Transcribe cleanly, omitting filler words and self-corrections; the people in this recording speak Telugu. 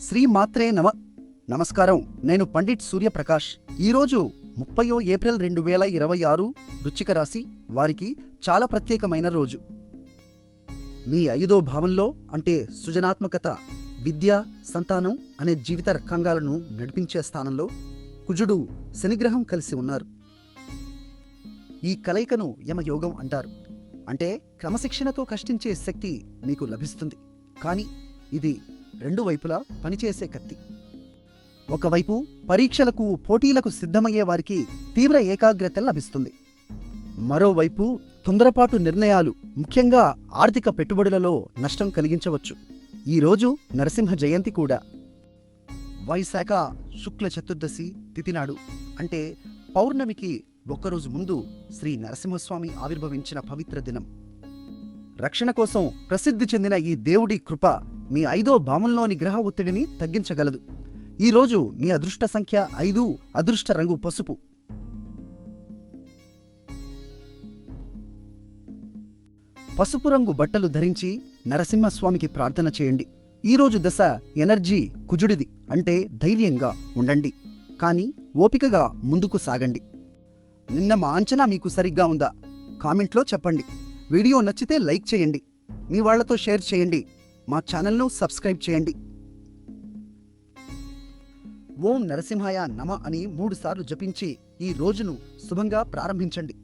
శ్రీమాత్రే నమస్కారం. నేను పండిట్ సూర్యప్రకాష్. ఈరోజు 30 ఏప్రిల్ 2026 వృశ్చిక రాశి వారికి చాలా ప్రత్యేకమైన రోజు. మీ 5వ భావంలో అంటే సృజనాత్మకత, విద్య, సంతానం అనే జీవిత రంగాలను నడిపించే స్థానంలో కుజుడు, శనిగ్రహం కలిసి ఉన్నారు. ఈ కలయికను యమయోగం అంటారు. అంటే క్రమశిక్షణతో కష్టించే శక్తి మీకు లభిస్తుంది. కానీ ఇది రెండు వైపులా పనిచేసే కత్తి. ఒకవైపు పరీక్షలకు, పోటీలకు సిద్ధమయ్యే వారికి తీవ్ర ఏకాగ్రత లభిస్తుంది. మరోవైపు తొందరపాటు నిర్ణయాలు, ముఖ్యంగా ఆర్థిక పెట్టుబడులలో నష్టం కలిగించవచ్చు. ఈరోజు నరసింహ జయంతి కూడా. వైశాఖ శుక్ల చతుర్దశి తిథి నాడు, అంటే పౌర్ణమికి ఒక్కరోజు ముందు శ్రీ నరసింహస్వామి ఆవిర్భవించిన పవిత్ర దినం. రక్షణ కోసం ప్రసిద్ధి చెందిన ఈ దేవుడి కృప మీ 5వ భావంలోని గ్రహ ఒత్తిడిని తగ్గించగలదు. ఈరోజు మీ అదృష్ట సంఖ్య 5, అదృష్ట రంగు పసుపు. పసుపు రంగు బట్టలు ధరించి నరసింహస్వామికి ప్రార్థన చేయండి. ఈరోజు దశ ఎనర్జీ కుజుడిది, అంటే ధైర్యంగా ఉండండి, కానీ ఓపికగా ముందుకు సాగండి. నిన్న మా అంచనా మీకు సరిగ్గా ఉందా? కామెంట్లో చెప్పండి. వీడియో నచ్చితే లైక్ చేయండి, మీ వాళ్లతో షేర్ చేయండి, మా ఛానల్ను సబ్స్క్రైబ్ చేయండి. ఓం నరసింహాయ నమ అని 3 సార్లు జపించి ఈ రోజును శుభంగా ప్రారంభించండి.